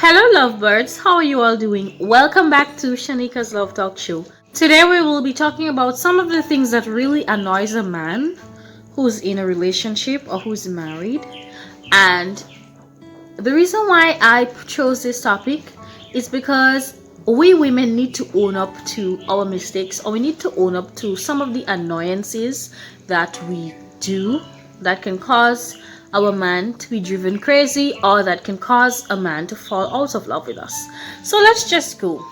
Hello, lovebirds. How are you all doing? Welcome back to Shanika's Love Talk Show. Today, we will be talking about some of the things that really annoys a man who's in a relationship or who's married. And the reason why I chose this topic is because we women need to own up to our mistakes, or we need to own up to some of the annoyances that we do that can cause our man to be driven crazy, or that can cause a man to fall out of love with us. So let's just go.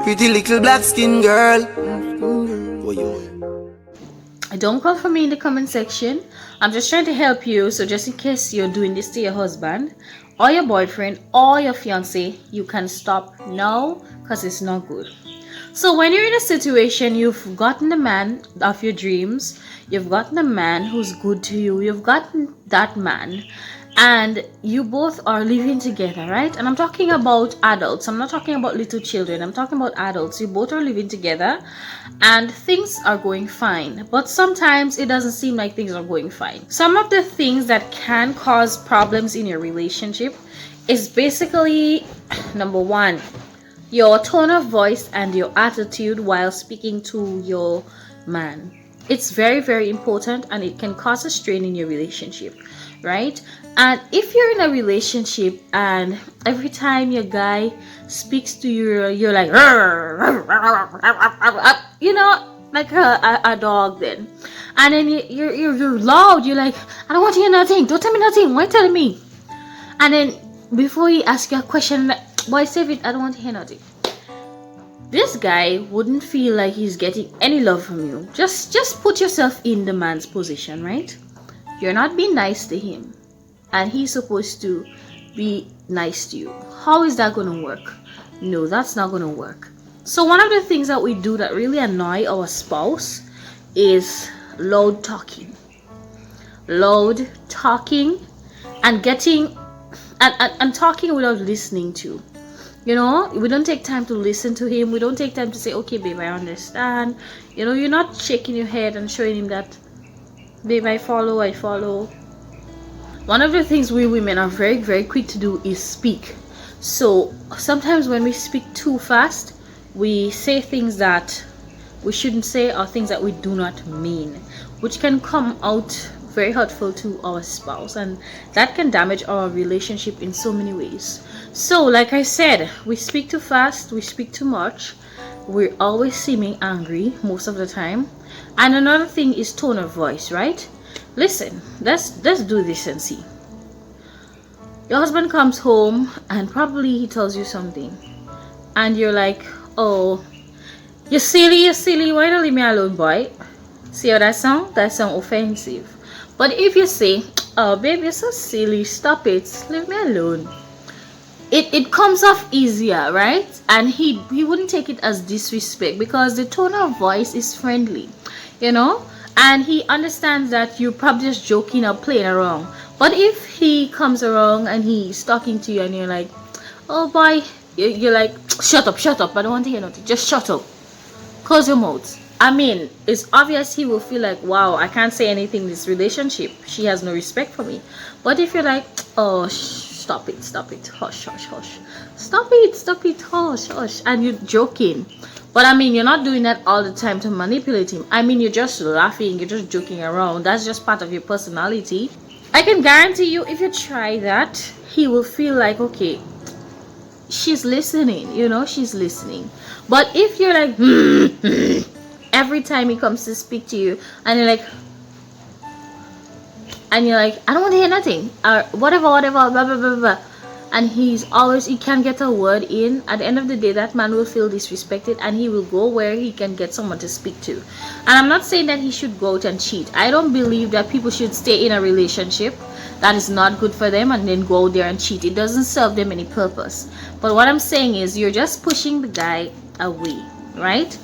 Pretty little black skin girl. Don't call for me in the comment section. I'm just trying to help you. So just in case you're doing this to your husband or your boyfriend or your fiance, you can stop now, because it's not good. So when you're in a situation, you've gotten the man of your dreams, you've gotten a man who's good to you, you've gotten that man, and you both are living together, right? And I'm talking about adults. I'm not talking about little children. I'm talking about adults. You both are living together and things are going fine. But sometimes it doesn't seem like things are going fine. Some of the things that can cause problems in your relationship is basically number one, your tone of voice and your attitude while speaking to your man. It's very, very important, and it can cause a strain in your relationship, right? And if you're in a relationship and every time your guy speaks to you, you're like, you know, like a dog then. And then you're loud, you're like, I don't want to hear nothing, don't tell me nothing, why telling me? And then before he asks you a question, boy, save it, I don't want to hear nothing. This guy wouldn't feel like he's getting any love from you. Just put yourself in the man's position, right? You're not being nice to him, and he's supposed to be nice to you. How is that going to work? No, that's not going to work. So one of the things that we do that really annoy our spouse is loud talking. Loud talking and getting and talking without listening to. You know, we don't take time to listen to him. We don't take time to say, okay, babe, I understand. You know, you're not shaking your head and showing him that, babe, I follow. One of the things we women are very, very quick to do is speak. So sometimes when we speak too fast, we say things that we shouldn't say, or things that we do not mean, which can come out very hurtful to our spouse, and that can damage our relationship in so many ways. So like I said, we speak too fast, we speak too much, we're always seeming angry most of the time. And another thing is tone of voice, right? Listen, let's do this and see. Your husband comes home and probably he tells you something, and you're like, oh, you're silly, why don't leave me alone, boy? See how that sound offensive. But if you say, oh babe, you're so silly, stop it, leave me alone, it comes off easier, right? And he wouldn't take it as disrespect, because the tone of voice is friendly, you know, and he understands that you're probably just joking or playing around. But if he comes around and he's talking to you and you're like, oh boy, you're like, shut up, I don't want to hear nothing, just shut up, close your mouth. I mean, it's obvious he will feel like, wow, I can't say anything in this relationship, she has no respect for me. But if you're like, oh, stop it, hush, stop it, hush, and you're joking. But I mean, you're not doing that all the time to manipulate him. I mean, you're just laughing, you're just joking around. That's just part of your personality. I can guarantee you, if you try that, he will feel like, okay, she's listening, you know, she's listening. But if you're like, every time he comes to speak to you, and you're like, I don't want to hear nothing, or whatever, blah blah blah blah, and he can't get a word in, at the end of the day, that man will feel disrespected, and he will go where he can get someone to speak to. And I'm not saying that he should go out and cheat. I don't believe that people should stay in a relationship that is not good for them and then go out there and cheat. It doesn't serve them any purpose. But what I'm saying is, you're just pushing the guy away, right?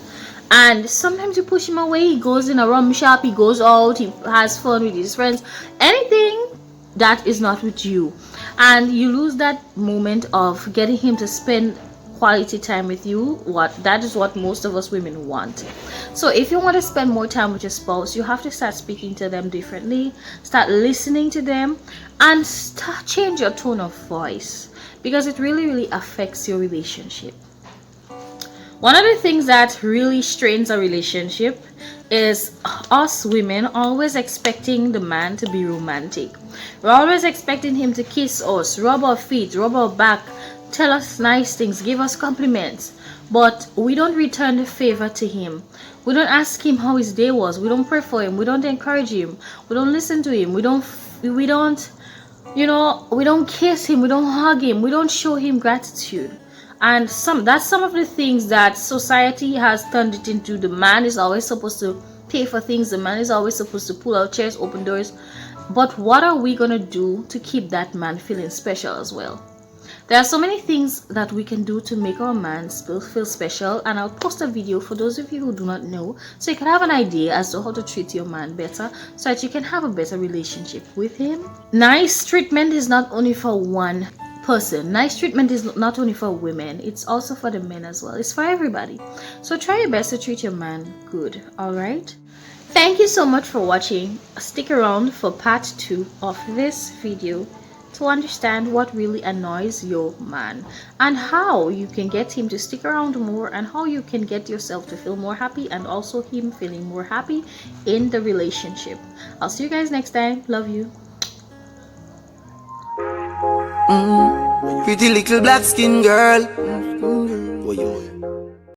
And sometimes you push him away, he goes in a rum shop, he goes out, he has fun with his friends, anything that is not with you, and you lose that moment of getting him to spend quality time with you. That is what most of us women want. So if you want to spend more time with your spouse, you have to start speaking to them differently, start listening to them, and start change your tone of voice, because it really affects your relationship. One of the things that really strains a relationship is us women always expecting the man to be romantic. We're always expecting him to kiss us, rub our feet, rub our back, tell us nice things, give us compliments. But we don't return the favor to him. We don't ask him how his day was. We don't pray for him. We don't encourage him. We don't listen to him. We don't we don't kiss him. We don't hug him. We don't show him gratitude. And that's some of the things that society has turned it into. The man is always supposed to pay for things. The man is always supposed to pull out chairs, open doors. But what are we gonna do to keep that man feeling special as well? There are so many things that we can do to make our man feel special, and I'll post a video for those of you who do not know, so you can have an idea as to how to treat your man better, so that you can have a better relationship with him. Nice treatment is not only for one person. Nice treatment is not only for women, it's also for the men as well. It's for everybody. So try your best to treat your man good. All right, thank you so much for watching. Stick around for part 2 of this video to understand what really annoys your man, and how you can get him to stick around more, and how you can get yourself to feel more happy, and also him feeling more happy in the relationship. I'll see you guys next time. Love you. Pretty little black skin girl.